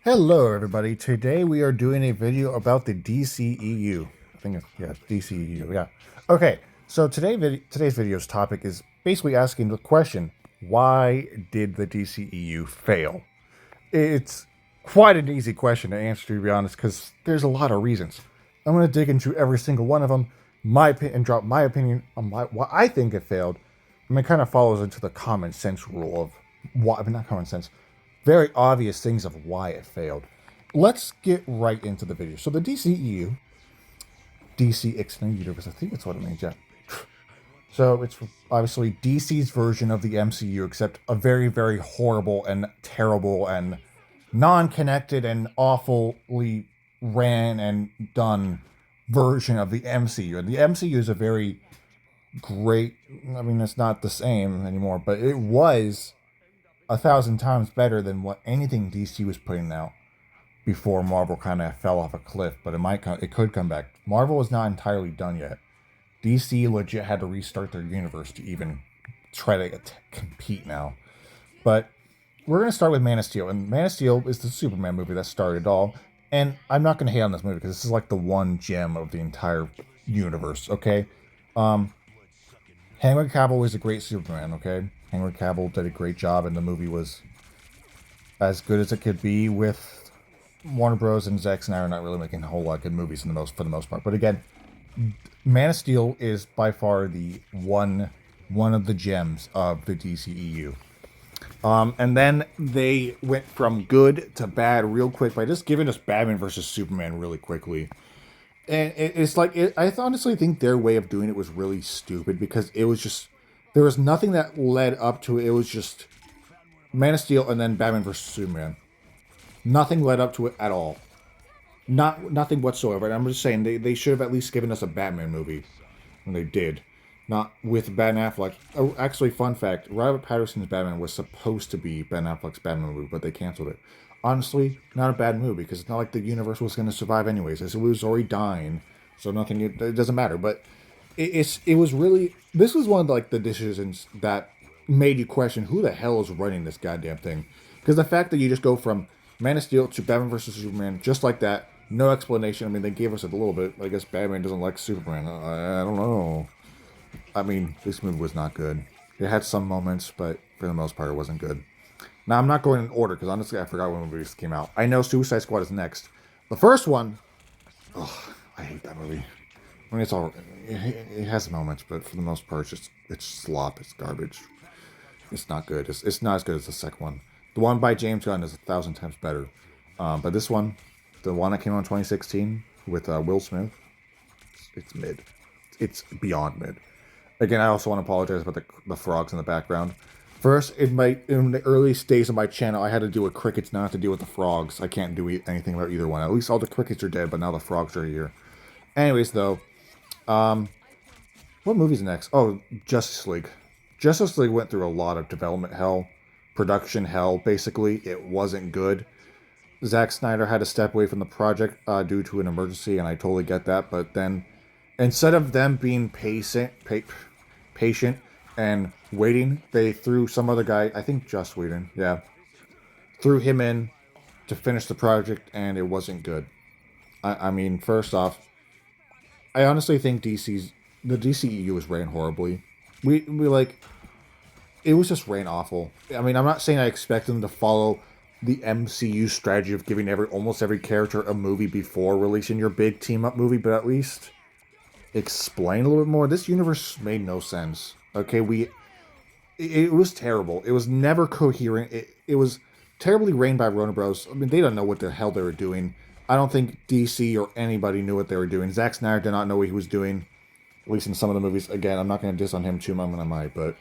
Hello, everybody. Today we are doing a video about the DCEU. I think it's, yeah, DCEU, yeah. Okay, so today's video's topic is basically asking the question, why did the DCEU fail? It's quite an easy question to answer, to be honest, because there's a lot of reasons. I'm going to dig into every single one of them, and drop my opinion on why I think it failed. I mean, it kind of follows into the common sense rule of why, I mean, not common sense, very obvious things of why it failed. Let's get right into the video. So the DCEU, DC Extended Universe, I think that's what it means, yeah. So it's obviously DC's version of the MCU, except a very, very horrible and terrible and non-connected and awfully ran and done version of the MCU. And the MCU is a very great, I mean, it's not the same anymore, but it was 1,000 times better than what anything DC was putting out before Marvel kind of fell off a cliff. But it could come back. Marvel was not entirely done yet. DC legit had to restart their universe to even try to compete now. But we're going to start with Man of Steel. And Man of Steel is the Superman movie that started it all. And I'm not going to hate on this movie because this is like the one gem of the entire universe, okay? Henry Cavill was a great Superman, okay? Henry Cavill did a great job, and the movie was as good as it could be. With Warner Bros. And Zack Snyder not really making a whole lot of good movies for the most part. But again, Man of Steel is by far the one of the gems of the DCEU. And then they went from good to bad real quick by just giving us Batman versus Superman really quickly. And it's like, I honestly think their way of doing it was really stupid because it was just, there was nothing that led up to it. It was just Man of Steel and then Batman versus Superman. Nothing led up to it at all. Nothing whatsoever. And I'm just saying they should have at least given us a Batman movie. And they did. Not with Ben Affleck. Oh, actually, fun fact, Robert Pattinson's Batman was supposed to be Ben Affleck's Batman movie, but they canceled it. Honestly, not a bad movie, because it's not like the universe was going to survive anyways. It was already dying, so it doesn't matter. But it was really, this was one of like the decisions that made you question who the hell is running this goddamn thing. Because the fact that you just go from Man of Steel to Batman versus Superman just like that, no explanation. I mean, they gave us a little bit. I guess Batman doesn't like Superman. I don't know. I mean, this movie was not good. It had some moments, but for the most part, it wasn't good. Now, I'm not going in order because honestly, I forgot when movies came out. I know Suicide Squad is next. The first one, oh, I hate that movie. I mean, it has moments, but for the most part, it's slop. It's garbage. It's not good. It's not as good as the second one. The one by James Gunn is 1,000 times better. But this one, the one that came out in 2016 with Will Smith, it's mid. It's beyond mid. Again, I also want to apologize about the frogs in the background. First, in the early days of my channel, I had to deal with crickets, not to deal with the frogs. I can't do anything about either one. At least all the crickets are dead, but now the frogs are here. Anyways, though, what movie's next? Oh, Justice League. Justice League went through a lot of development hell, production hell. Basically, it wasn't good. Zack Snyder had to step away from the project due to an emergency, and I totally get that. But then, instead of them being patient and waiting, they threw some other guy, I think Joss Whedon, yeah, threw him in to finish the project, and it wasn't good. I mean, first off, I honestly think the DCEU was ran horribly. We like, it was just ran awful. I mean, I'm not saying I expect them to follow the MCU strategy of giving almost every character a movie before releasing your big team up movie, but at least explain a little bit more. This universe made no sense. Okay, it was terrible. It was never coherent. It was terribly ran by Warner Bros. I mean, they don't know what the hell they were doing. I don't think DC or anybody knew what they were doing. Zack Snyder did not know what he was doing, at least in some of the movies. Again, I'm not going to diss on him too much, I might, but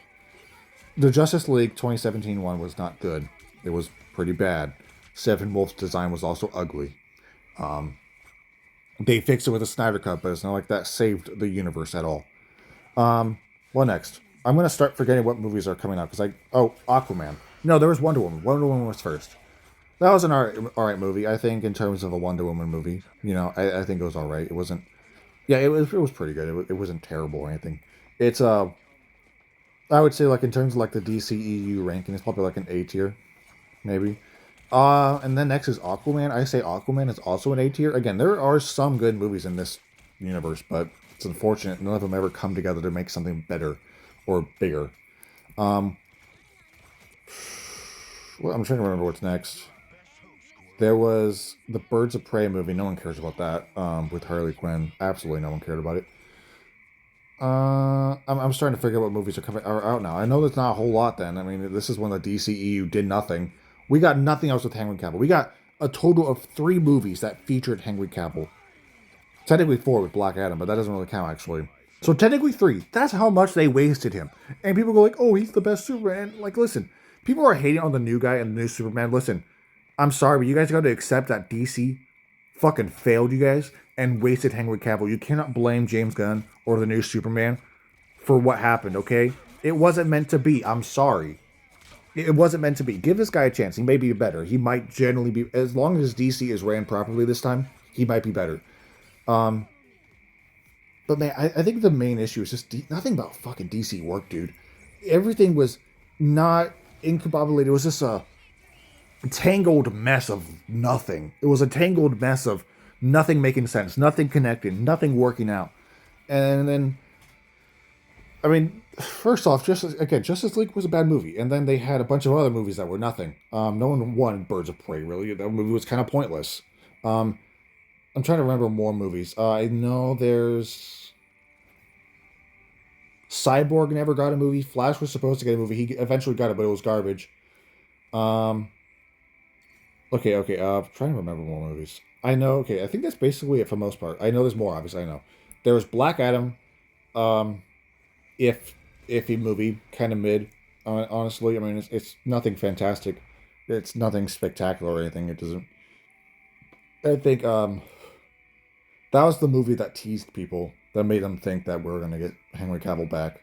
the Justice League 2017 one was not good. It was pretty bad. Steppenwolf's design was also ugly. They fixed it with a Snyder Cut, but it's not like that saved the universe at all. What next? I'm going to start forgetting what movies are coming out because Aquaman. No, there was Wonder Woman. Wonder Woman was first. That was an alright movie, I think, in terms of a Wonder Woman movie. You know, I think it was alright. It wasn't, yeah, it was pretty good. It wasn't terrible or anything. It's, I would say, like, in terms of, like, the DCEU ranking, it's probably like an A tier, maybe. And then next is Aquaman. I say Aquaman is also an A tier. Again, there are some good movies in this universe, but it's unfortunate none of them ever come together to make something better or bigger. Um, well, I'm trying to remember what's next. There was the Birds of Prey movie. No one cares about that. With Harley Quinn, absolutely no one cared about it. I'm starting to figure out what movies are out now. I know there's not a whole lot. Then I mean, this is when the DCEU did nothing. We got nothing else with Henry Cavill. We got a total of 3 movies that featured Henry Cavill. Technically 4 with Black Adam, but that doesn't really count actually. So technically 3. That's how much they wasted him. And people go like, "Oh, he's the best Superman." Like, listen, people are hating on the new guy and the new Superman. Listen, I'm sorry, but you guys got to accept that DC fucking failed you guys and wasted Henry Cavill. You cannot blame James Gunn or the new Superman for what happened, okay? It wasn't meant to be. I'm sorry. It wasn't meant to be. Give this guy a chance. He may be better. He might generally be, as long as DC is ran properly this time, he might be better. Um, but man, I think the main issue is just nothing about fucking DC work, dude. Everything was not incompatible. It was just a tangled mess of nothing. It was a tangled mess of nothing making sense, nothing connecting, nothing working out. And then, I mean, first off, Justice League was a bad movie, and then they had a bunch of other movies that were nothing. No one wanted Birds of Prey, really. That movie was kind of pointless. I'm trying to remember more movies. I know there's Cyborg never got a movie. Flash was supposed to get a movie. He eventually got it, but it was garbage. Um, okay. Trying to remember more movies. I know. Okay, I think that's basically it for the most part. I know there's more. Obviously, I know there was Black Adam. Um, if iffy movie, kind of mid. Honestly, I mean it's nothing fantastic. It's nothing spectacular or anything. It doesn't. I think that was the movie that teased people, that made them think that we were gonna get Henry Cavill back,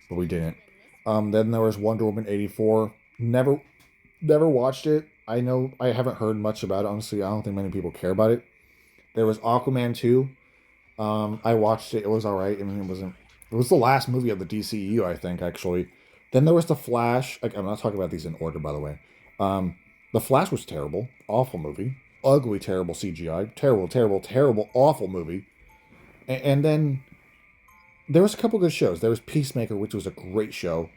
but we didn't. Then there was Wonder Woman 84. Never watched it. I know I haven't heard much about it. Honestly, I don't think many people care about it. There was Aquaman 2. I watched it. It was all right. I mean, it wasn't. It was the last movie of the DCEU, I think, actually. Then there was The Flash. Like, I'm not talking about these in order, by the way. The Flash was terrible. Awful movie. Ugly, terrible CGI. Terrible, awful movie. And then there was a couple good shows. There was Peacemaker, which was a great show.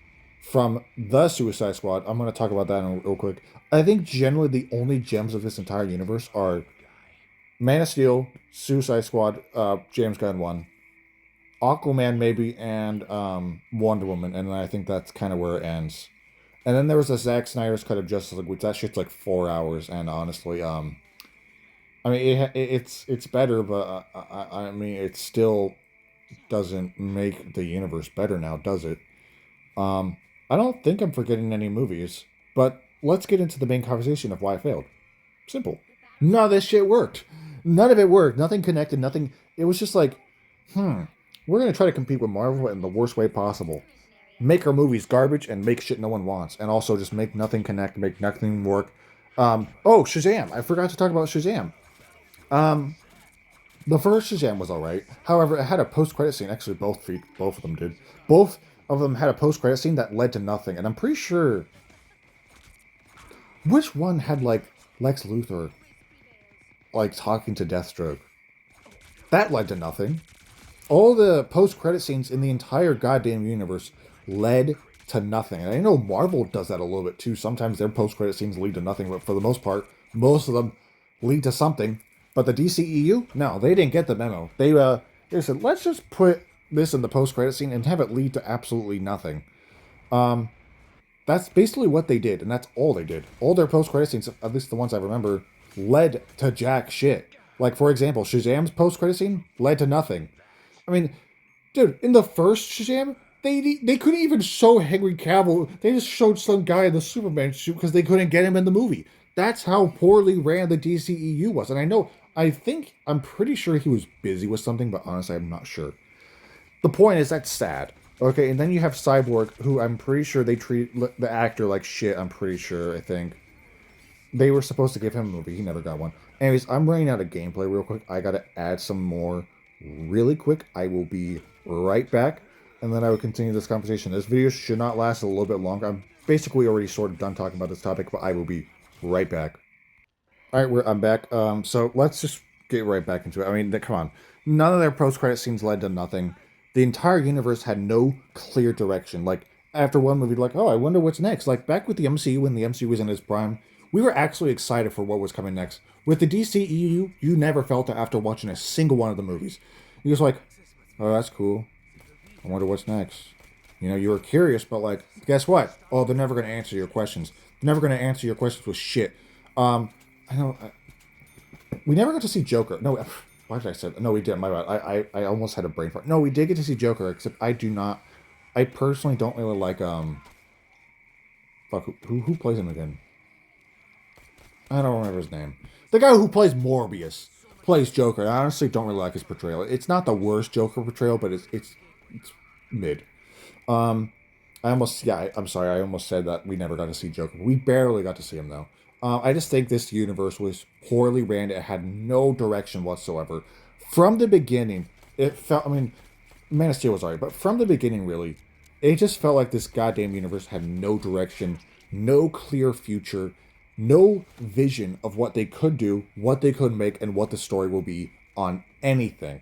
From the Suicide Squad. I'm going to talk about that real quick. I think generally the only gems of this entire universe are Man of Steel, Suicide Squad, James Gunn one, Aquaman maybe, and Wonder Woman, and I think that's kind of where it ends. And then there was a Zack Snyder's cut of Justice League, which that shit's like 4 hours, and honestly, I mean it's better, but I mean it still doesn't make the universe better now, does it? I don't think I'm forgetting any movies, but let's get into the main conversation of why I failed. Simple. None of this shit worked. None of it worked. Nothing connected. Nothing. It was just like, we're gonna try to compete with Marvel in the worst way possible. Make our movies garbage and make shit no one wants, and also just make nothing connect, make nothing work. Shazam! I forgot to talk about Shazam. The first Shazam was alright. However, it had a post-credit scene. Actually, both of them did. Both of them had a post-credit scene that led to nothing, and I'm pretty sure. Which one had like Lex Luthor like talking to Deathstroke? That led to nothing. All the post-credit scenes in the entire goddamn universe led to nothing. And I know Marvel does that a little bit too. Sometimes their post-credit scenes lead to nothing, but for the most part, most of them lead to something. But the DCEU, no, they didn't get the memo. They said, let's just put this in the post-credit scene and have it lead to absolutely nothing. That's basically what they did, and that's all they did. All their post-credit scenes, at least the ones I remember, led to jack shit. Like, for example, Shazam's post-credit scene led to nothing. I mean, dude, in the first Shazam, they couldn't even show Henry Cavill. They just showed some guy in the Superman suit because they couldn't get him in the movie. That's how poorly ran the DCEU was. And I'm pretty sure he was busy with something, but honestly, I'm not sure. The point is, that's sad. Okay, and then you have Cyborg, who I'm pretty sure they treat the actor like shit, I'm pretty sure, I think. They were supposed to give him a movie. He never got one. Anyways, I'm running out of gameplay real quick. I gotta add some more really quick. I will be right back, and then I will continue this conversation. This video should not last a little bit longer. I'm basically already sort of done talking about this topic, but I will be right back. All right, I'm back. So let's just get right back into it. I mean, come on. None of their post-credit scenes led to nothing. The entire universe had no clear direction. Like after one movie, like, oh, I wonder what's next. Like back with the MCU when the MCU was in its prime, we were actually excited for what was coming next. With the DCEU, you never felt that after watching a single one of the movies. You was like, oh, that's cool. I wonder what's next. You know, you were curious, but like, guess what? Oh, they're never going to answer your questions. They're never going to answer your questions with shit. I know. We never got to see Joker. No, why did I say that? No, we didn't. My bad. I almost had a brain fart. No, we did get to see Joker, except I do not. I personally don't really like Fuck, who plays him again? I don't remember his name. The guy who plays Morbius plays Joker. I honestly don't really like his portrayal. It's not the worst Joker portrayal, but it's mid. I'm sorry, I almost said that we never got to see Joker. We barely got to see him, though. I just think this universe was poorly ran. It had no direction whatsoever. From the beginning, it felt, I mean, Man of Steel was alright, but from the beginning, really, it just felt like this goddamn universe had no direction, no clear future, no vision of what they could do, what they could make, and what the story will be on anything.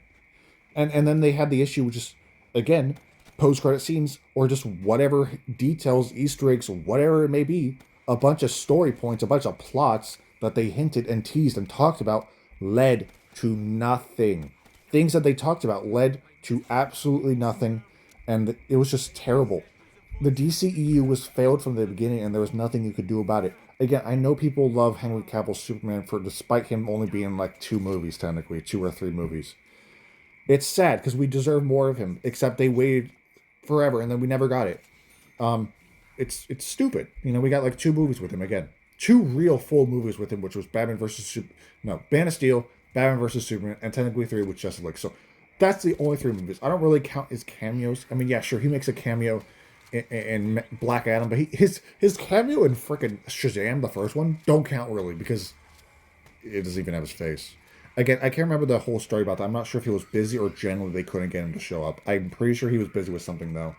And then they had the issue with just, again, post credit scenes or just whatever details, Easter eggs, whatever it may be, a bunch of story points, a bunch of plots that they hinted and teased and talked about led to nothing. Things that they talked about led to absolutely nothing, and it was just terrible. The DCEU was failed from the beginning, and there was nothing you could do about it. Again, I know people love Henry Cavill's Superman for despite him only being in like 2 movies, technically 2 or 3 movies. It's sad because we deserve more of him, except they waited forever and then we never got it. It's stupid. You know, we got like 2 movies with him again. 2 real full movies with him, which was Batman versus Man of Steel, Batman versus Superman, and technically 3 with Justice League. So that's the only 3 movies. I don't really count his cameos. I mean, yeah, sure, he makes a cameo in Black Adam, but his cameo in frickin' Shazam, the first one, don't count really because it doesn't even have his face. Again, I can't remember the whole story about that. I'm not sure if he was busy or generally they couldn't get him to show up. I'm pretty sure he was busy with something though,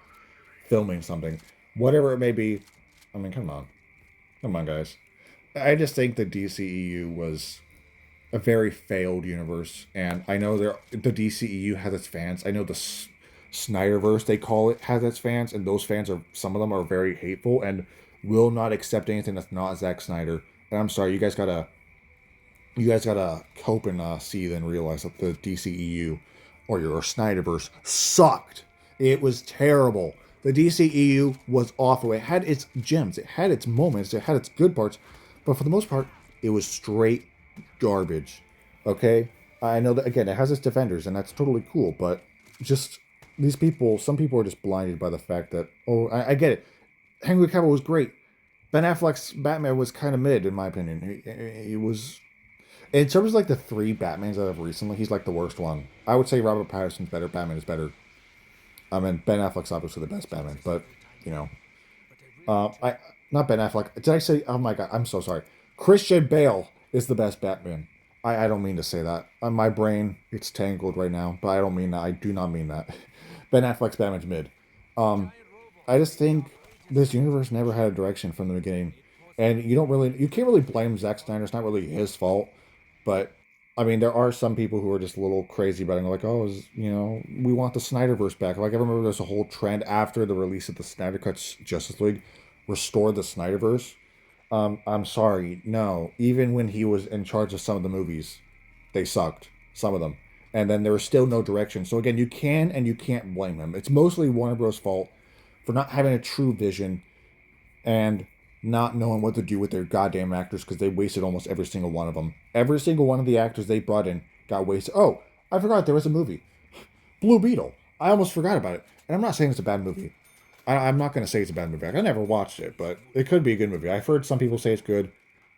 filming something, whatever it may be. I mean, come on, guys. I just think the DCEU was a very failed universe, and I know the DCEU has its fans. I know the Snyderverse they call it has its fans, and those fans are some of them are very hateful and will not accept anything that's not Zack Snyder. And I'm sorry, you guys gotta cope and see then realize that the DCEU or your Snyderverse sucked. It was terrible. The DCEU was awful. It had its gems, it had its moments, it had its good parts, but for the most part, it was straight garbage. Okay, I know that again, it has its defenders, and that's totally cool. But just some people are just blinded by the fact that I get it. Henry Cavill was great. Ben Affleck's Batman was kind of mid, in my opinion. He was in terms of like the 3 Batmans that I've recently, he's like the worst one. I would say Robert Pattinson's better. Batman is better. I mean, Ben Affleck's obviously the best Batman, but you know, I not Ben Affleck. Did I say? Oh my god, I'm so sorry. Christian Bale is the best Batman. I don't mean to say that. My brain it's tangled right now, but I don't mean that. I do not mean that. Ben Affleck's Batman's mid. I just think this universe never had a direction from the beginning, and you can't really blame Zack Snyder. It's not really his fault. But I mean, there are some people who are just a little crazy about it. And they're like, oh, we want the Snyderverse back. Like I remember there's a whole trend after the release of the Snyder Cut's Justice League, restore the Snyderverse. I'm sorry, no. Even when he was in charge of some of the movies, they sucked. Some of them, and then there was still no direction. So again, you can and you can't blame him. It's mostly Warner Bros. Fault for not having a true vision and not knowing what to do with their goddamn actors because they wasted almost every single one of them. Every single one of the actors they brought in got wasted. Oh, I forgot there was a movie, Blue Beetle. I almost forgot about it. And I'm not saying it's a bad movie. I'm not going to say it's a bad movie. I never watched it, but it could be a good movie. I've heard some people say it's good,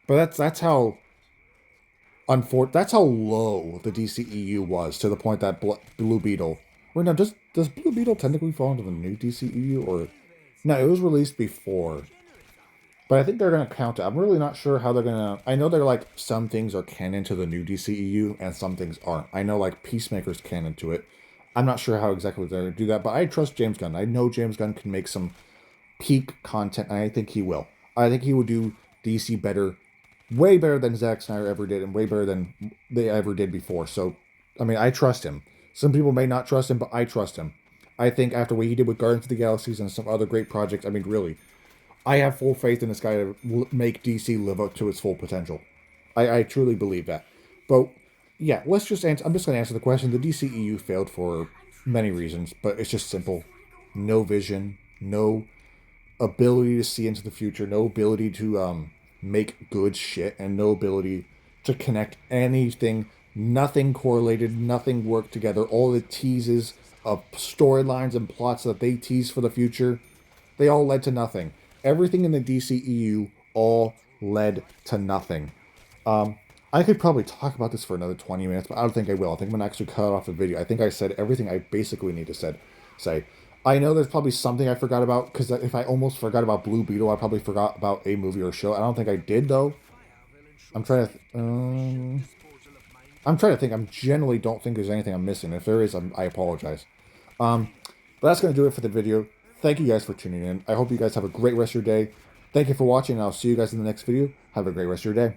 but that's how low the DCEU was to the point that Blue Beetle. Wait, now does Blue Beetle technically fall into the new DCEU or no? It was released before. But I think they're going to count it. I'm really not sure how they're going to... I know they're like, some things are canon to the new DCEU, and some things aren't. I know like Peacemaker's canon to it. I'm not sure how exactly they're going to do that, but I trust James Gunn. I know James Gunn can make some peak content, and I think he will. I think he will do DC better Way better than Zack Snyder ever did, and way better than they ever did before. So, I mean, I trust him. Some people may not trust him, but I trust him. I think after what he did with Guardians of the Galaxies and some other great projects, I mean, really, I have full faith in this guy to make DC live up to its full potential. I truly believe that. But yeah, let's just answer. I'm just going to answer the question. The DCEU failed for many reasons, but it's just simple. No vision, no ability to see into the future, no ability to make good shit, and no ability to connect anything. Nothing correlated, nothing worked together. All the teases of storylines and plots that they teased for the future, they all led to nothing. Everything in the DCEU all led to nothing. I could probably talk about this for another 20 minutes, but I don't think I will. I think I'm going to actually cut off the video. I think I said everything I basically need to say. I know there's probably something I forgot about, because if I almost forgot about Blue Beetle, I probably forgot about a movie or show. I don't think I did, though. I'm trying to think. I generally don't think there's anything I'm missing. If there is, I apologize. But that's going to do it for the video. Thank you guys for tuning in. I hope you guys have a great rest of your day. Thank you for watching, and I'll see you guys in the next video. Have a great rest of your day.